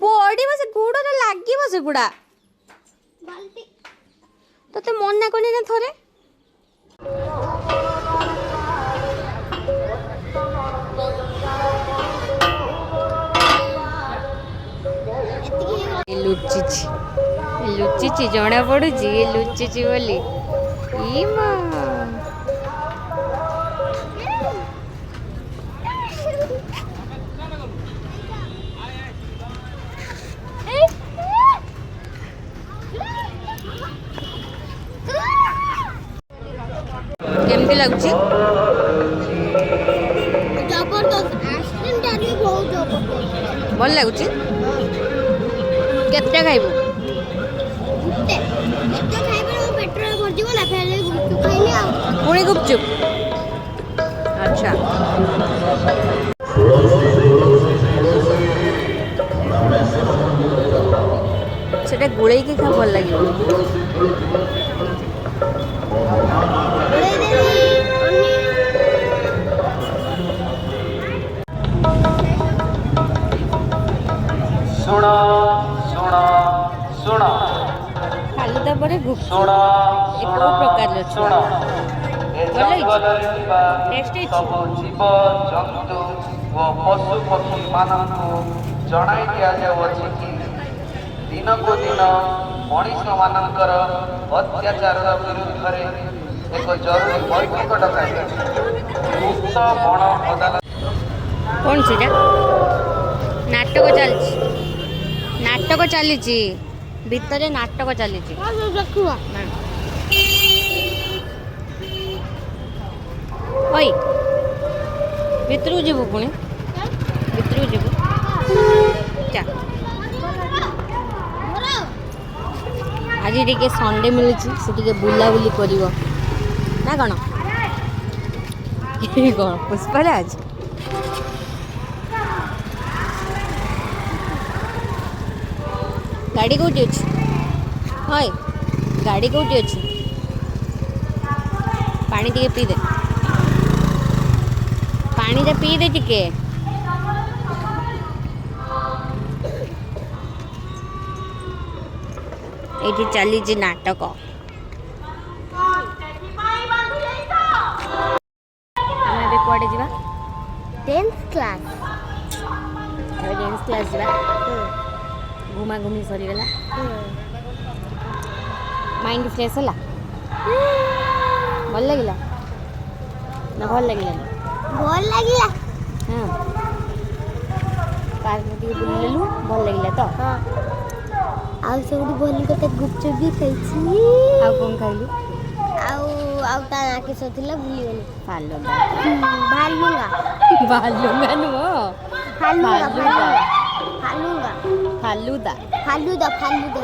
पड़ी से गुड़ लगे से गुड़ा तो मना कनी ना थोड़े लुचिची जना पड़ू लुचिची बोली केमती लगुच भल लगुच केते खाइबू पुणी गुपचुप अच्छा सेटा गुड़े की खा भल लगे सुना सुना सुना फालुदा पर गुपचुप सुना एक प्रकार सुना टेस्ट सब जीव जंतु व पशु पक्षी मानू जनाई दिजाऊँगी कि दिन को दिन मनीष मानकर अत्याचार विरुद्ध एक जरूरी बैठक डकाई मुक्त बण अदालत कौन सी नाटक चली भितर नाटक चली भितर जीवु पुणी भितर जीवु आज टे संडे मिलूँ से बुलाबुली कर ना कौन कौन पुष्पराज गाड़ी कौटी अच्छी हय गाड़ी कौटी अच्छी पानी टे पीदे पानी टे पीदे टिके ये चली नाटक कड़े जा 10th क्लास जा घुमा घुमी सरीगला माइंड फ्रेश है भल लगे ना भल लगे भल लगे हाँ पार्क में बुललु भल लगे तो आउ सब भल कते गुपचुप भी खाइछि आउ कौन खाइलु आउ आउ ता आके सोथिला भूली गली फालुदा भालूंगा फालुदा नु फालूंगा फालूंगा फालुदा फालूदा फालूदा